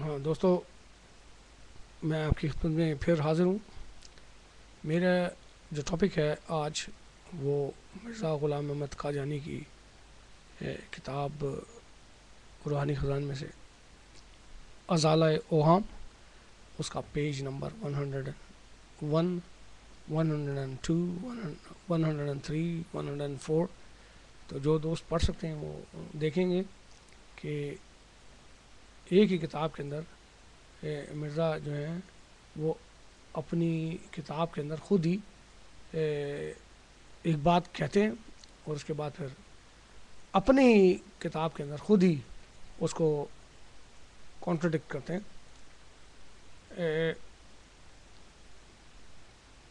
ہاں دوستو، میں آپ کی خدمت میں پھر حاضر ہوں. میرا جو ٹاپک ہے آج وہ مرزا غلام محمد قادیانی کی کتاب روحانی خزان میں سے ازالہ اوہام، اس کا پیج نمبر 101، 102، 103، 104. تو جو دوست پڑھ سکتے ہیں وہ دیکھیں گے کہ ایک ہی کتاب کے اندر مرزا جو ہیں وہ اپنی کتاب کے اندر خود ہی ایک بات کہتے ہیں اور اس کے بعد پھر اپنی کتاب کے اندر خود ہی اس کو کانٹرڈکٹ کرتے ہیں.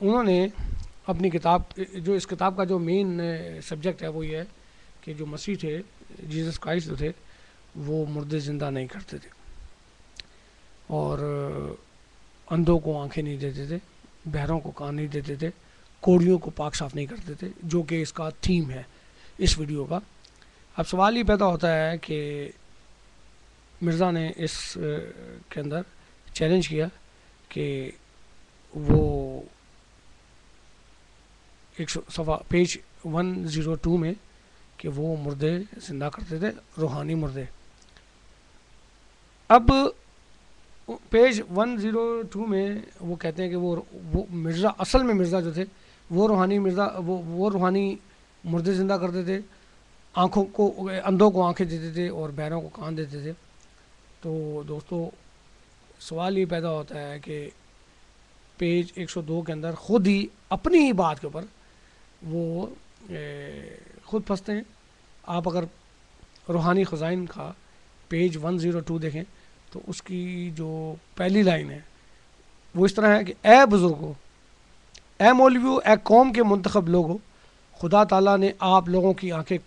انہوں نے اپنی کتاب، جو اس کتاب کا جو مین سبجیکٹ ہے وہ یہ ہے کہ جو مسیح تھے، جیزس کرائسٹ جو تھے، وہ مردے زندہ نہیں کرتے تھے اور اندھوں کو آنکھیں نہیں دیتے تھے، بہروں کو کان نہیں دیتے تھے، کوڑیوں کو پاک صاف نہیں کرتے تھے، جو کہ اس کا تھیم ہے اس ویڈیو کا. اب سوال یہ پیدا ہوتا ہے کہ مرزا نے اس کے اندر چیلنج کیا کہ وہ ایک صفحہ پیج 102 میں کہ وہ مردے زندہ کرتے تھے، روحانی مردے. اب پیج 102 میں وہ کہتے ہیں کہ وہ مرزا، اصل میں مرزا جو تھے وہ روحانی مرزا، وہ روحانی مردے زندہ کرتے تھے، آنکھوں کو، اندھوں کو آنکھیں دیتے تھے اور بہروں کو کان دیتے تھے. تو دوستو سوال یہ پیدا ہوتا ہے کہ پیج 102 کے اندر خود ہی اپنی ہی بات کے اوپر وہ خود پھنستے ہیں. آپ اگر روحانی خزائن کا پیج 102 دیکھیں تو اس کی جو پہلی لائن ہے وہ اس طرح ہے کہ اے بزرگو، اے مولویو، اے قوم کے منتخب لوگو، خدا تعالیٰ نے آپ لوگوں کی آنکھیں،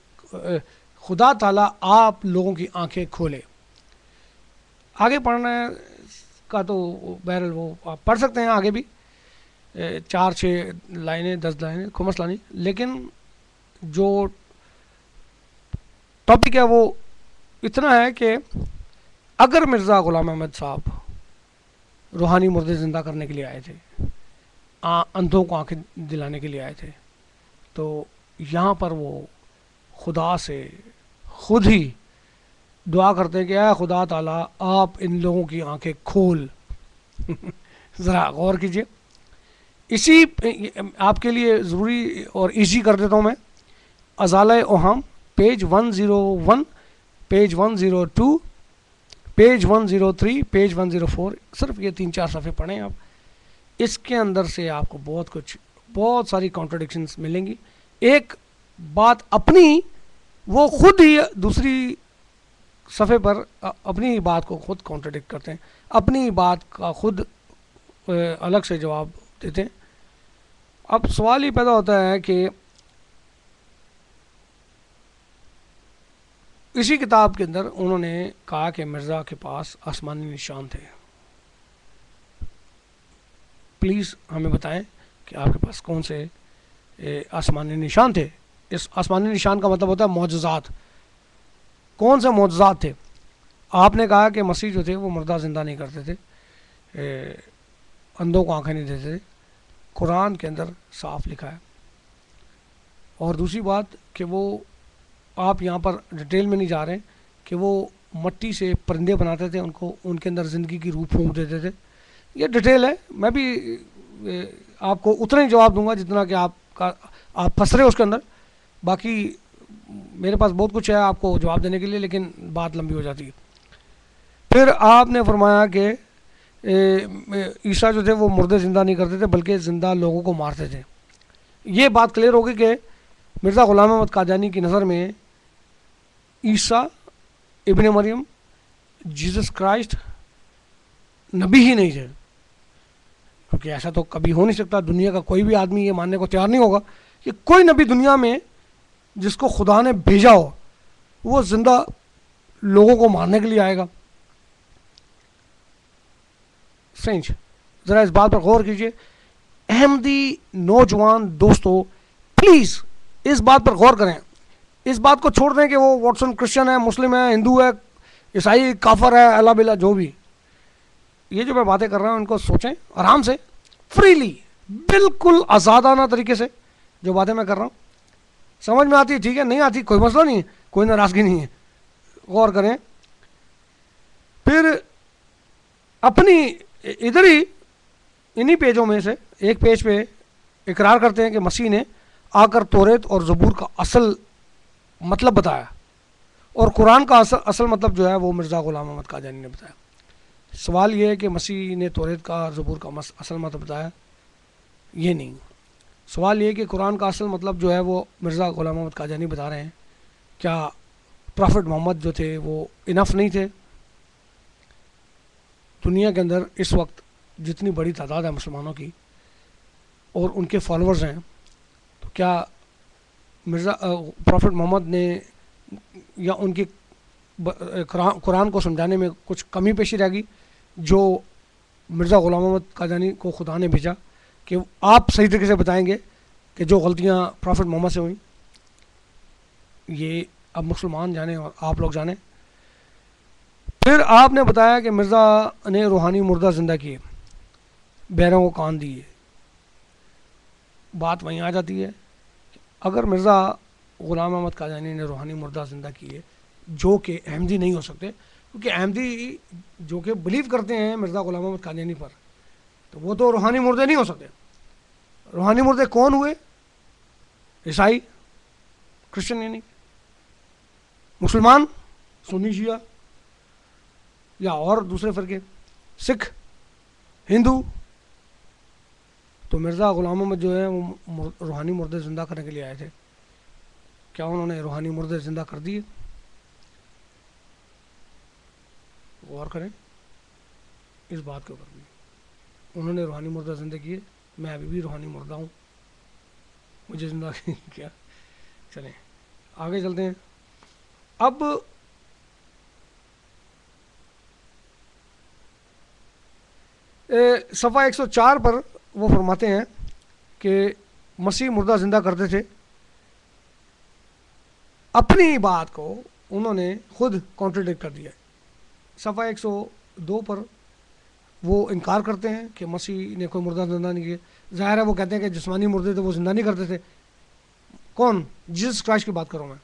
خدا تعالیٰ آپ لوگوں کی آنکھیں کھولے. آگے پڑھنا کا تو بہرحال وہ آپ پڑھ سکتے ہیں آگے بھی، 4-6 لائنیں 10 لائنیں کھمس لانی، لیکن جو ٹاپک ہے وہ اتنا ہے کہ اگر مرزا غلام احمد صاحب روحانی مردے زندہ کرنے کے لیے آئے تھے، اندھوں کو آنکھیں دلانے کے لیے آئے تھے، تو یہاں پر وہ خدا سے خود ہی دعا کرتے ہیں کہ اے خدا تعالیٰ آپ ان لوگوں کی آنکھیں کھول. ذرا غور کیجئے. اسی آپ کے لیے ضروری اور ایزی کر دیتا ہوں میں، ازالہ اوہام پیج 101، پیج 102، پیج 103، پیج 104. صرف یہ 3-4 صفحے پڑھیں آپ. اس کے اندر سے آپ کو بہت ساری کانٹرڈکشنز ملیں گی. ایک بات اپنی وہ خود ہی دوسری صفحے پر اپنی ہی بات کو خود کانٹرڈکٹ کرتے ہیں، اپنی بات کا خود الگ سے جواب دیتے ہیں. اب سوال یہ پیدا ہوتا ہے کہ اسی کتاب کے اندر انہوں نے کہا کہ مرزا کے پاس آسمانی نشان تھے. پلیز ہمیں بتائیں کہ آپ کے پاس کون سے آسمانی نشان تھے. اس آسمانی نشان کا مطلب ہوتا ہے معجزات. کون سے معجزات تھے؟ آپ نے کہا کہ مسیح جو تھے وہ مردہ زندہ نہیں کرتے تھے، اندھوں کو آنکھیں نہیں دیتے تھے. قرآن کے اندر صاف لکھا ہے. اور دوسری بات کہ وہ، آپ یہاں پر ڈیٹیل میں نہیں جا رہے کہ وہ مٹی سے پرندے بناتے تھے، ان کے اندر زندگی کی روح پھونک دیتے تھے. یہ ڈیٹیل ہے، میں بھی آپ کو اتنا ہی جواب دوں گا جتنا کہ آپ پھنس رہے اس کے اندر. باقی میرے پاس بہت کچھ ہے آپ کو جواب دینے کے لیے، لیکن بات لمبی ہو جاتی ہے. پھر آپ نے فرمایا کہ عیسیٰ جو تھے وہ مردے زندہ نہیں کرتے تھے بلکہ زندہ لوگوں کو مارتے تھے. یہ بات کلیئر ہوگی کہ مرزا غلام احمد قادیانی کی نظر میں عیسیٰ ابن مریم، جیزس کرائسٹ نبی ہی نہیں تھے، کیونکہ ایسا تو کبھی ہو نہیں سکتا. دنیا کا کوئی بھی آدمی یہ ماننے کو تیار نہیں ہوگا کہ کوئی نبی دنیا میں جس کو خدا نے بھیجا ہو وہ زندہ لوگوں کو مارنے کے لیے آئے گا. فرینچ، ذرا اس بات پر غور کیجئے. احمدی نوجوان دوستو پلیز اس بات پر غور کریں. اس بات کو چھوڑ دیں کہ وہ واٹسن کرسچن ہے، مسلم ہے، ہندو ہے، عیسائی کافر ہے، اللہ بلا جو بھی. یہ جو میں باتیں کر رہا ہوں ان کو سوچیں آرام سے، فریلی، بالکل آزادانہ طریقے سے جو باتیں میں کر رہا ہوں سمجھ میں آتی ہے ٹھیک ہے، نہیں آتی کوئی مسئلہ نہیں ہے، کوئی ناراضگی نہیں ہے، غور کریں. پھر اپنی ادھر ہی انہی پیجوں میں سے ایک پیج پہ اقرار کرتے ہیں کہ مسیح نے آ کر توریت اور زبور کا اصل مطلب بتایا، اور قرآن کا اصل مطلب جو ہے وہ مرزا غلام احمد قادیانی نے بتایا. سوال یہ ہے کہ مسیح نے توریت کا زبور کا اصل مطلب بتایا، یہ نہیں. سوال یہ ہے کہ قرآن کا اصل مطلب جو ہے وہ مرزا غلام احمد قادیانی بتا رہے ہیں، کیا پرافٹ محمد جو تھے وہ انف نہیں تھے؟ دنیا کے اندر اس وقت جتنی بڑی تعداد ہے مسلمانوں کی اور ان کے فالوورز ہیں، تو کیا پرافٹ محمد نے یا ان کی قرآن کو سمجھانے میں کچھ کمی پیشی رہ گئی جو مرزا غلام احمد قادیانی کو خدا نے بھیجا کہ آپ صحیح طریقے سے بتائیں گے کہ جو غلطیاں پرافٹ محمد سے ہوئیں؟ یہ اب مسلمان جانیں اور آپ لوگ جانیں. پھر آپ نے بتایا کہ مرزا نے روحانی مردہ زندہ کیے، بیروں کو کان دیے. بات وہیں آ جاتی ہے کہ اگر مرزا غلام احمد قادیانی نے روحانی مردہ زندہ کیے جو کہ احمدی نہیں ہو سکتے، کیونکہ احمدی جو کہ بلیو کرتے ہیں مرزا غلام احمد قادیانی پر، تو وہ تو روحانی مردے نہیں ہو سکتے. روحانی مردے کون ہوئے؟ عیسائی، کرسچن، یعنی مسلمان، سنی شیعہ یا اور دوسرے فرقے، سکھ، ہندو. تو مرزا غلام احمد جو ہے وہ روحانی مردے زندہ کرنے کے لیے آئے تھے، کیا انہوں نے روحانی مردے زندہ کر دیے؟ غور کریں اس بات کے اوپر بھی. انہوں نے روحانی مردہ زندہ کیے، میں ابھی بھی روحانی مردہ ہوں، مجھے زندہ کیا. چلیں آگے چلتے ہیں. اب صفحہ 104 پر وہ فرماتے ہیں کہ مسیح مردہ زندہ کرتے تھے. اپنی بات کو انہوں نے خود کانٹرڈکٹ کر دیا. صفحہ 102 پر وہ انکار کرتے ہیں کہ مسیح نے کوئی مردہ زندہ نہیں کیے. ظاہر ہے وہ کہتے ہیں کہ جسمانی مردے تھے وہ زندہ نہیں کرتے تھے. کون؟ جیسس کرائسٹ کی بات کروں میں.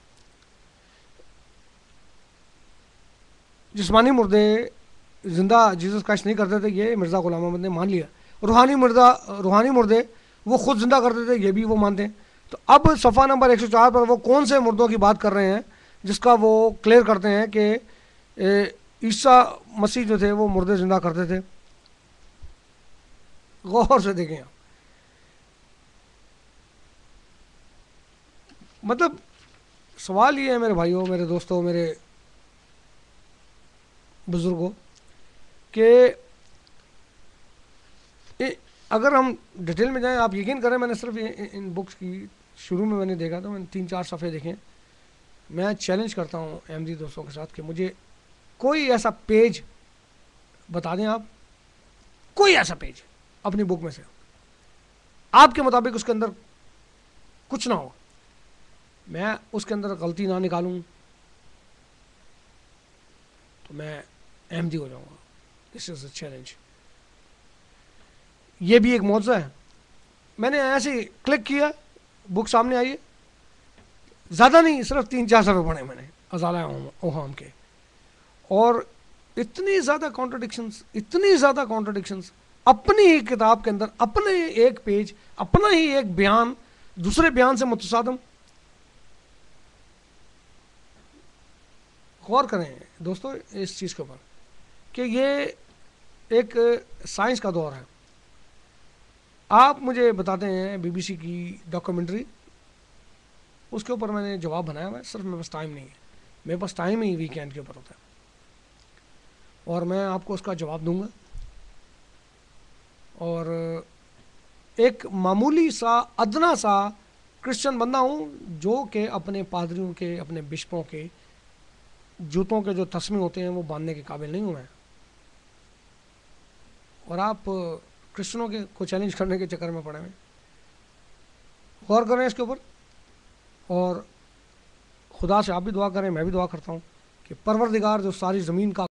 جسمانی مردے زندہ جیسس کرائسٹ نہیں کرتے تھے، یہ مرزا غلام احمد نے مان لیا. روحانی مردے وہ خود زندہ کرتے تھے، یہ بھی وہ مانتے ہیں. تو اب صفحہ نمبر 104 پر وہ کون سے مردوں کی بات کر رہے ہیں جس کا وہ کلیئر کرتے ہیں کہ عیسیٰ مسیح جو تھے وہ مردے زندہ کرتے تھے؟ غور سے دیکھیں آپ. مطلب سوال یہ ہے میرے بھائیوں، میرے دوستوں، میرے بزرگوں، کہ اگر ہم ڈیٹیل میں جائیں، آپ یقین کریں میں نے صرف ان بکس کی شروع میں نے دیکھا تھا، میں نے 3-4 صفحے دیکھے. میں چیلنج کرتا ہوں احمدی دوستوں کے ساتھ کہ مجھے کوئی ایسا پیج بتا دیں آپ، کوئی ایسا پیج اپنی بک میں سے آپ کے مطابق اس کے اندر کچھ نہ ہو، میں اس کے اندر غلطی نہ نکالوں تو میں احمدی ہو جاؤں گا. دس از اے چیلنج. یہ بھی ایک معجزہ ہے. میں نے ایسے کلک کیا، بک سامنے آئی ہے، زیادہ نہیں، صرف 3-4 صفحے پڑھے میں نے ازالہ اوہام کے، اور اتنی زیادہ کانٹرڈکشنز اپنی ہی کتاب کے اندر، اپنے ایک پیج، اپنا ہی ایک بیان دوسرے بیان سے متصادم. غور کریں دوستو اس چیز کے اوپر کہ یہ ایک سائنس کا دور ہے. آپ مجھے بتاتے ہیں بی بی سی کی ڈاکومنٹری، اس کے اوپر میں نے جواب بنایا ہوا ہے، صرف میرے پاس ٹائم نہیں ہے. میرے پاس ٹائم ہی ویکینڈ کے اوپر ہوتا ہے اور میں آپ کو اس کا جواب دوں گا. اور ایک معمولی سا ادنا سا کرسچن بندہ ہوں جو کہ اپنے پادریوں کے، اپنے بشپوں کے جوتوں کے جو تسمے ہوتے ہیں وہ باندھنے کے قابل نہیں ہوں میں. اور آپ کرسچنوں کے کو چیلنج کرنے کے چکر میں پڑے ہوئے. غور کریں اس کے اوپر، اور خدا سے آپ بھی دعا کریں، میں بھی دعا کرتا ہوں کہ پروردگار جو ساری زمین کا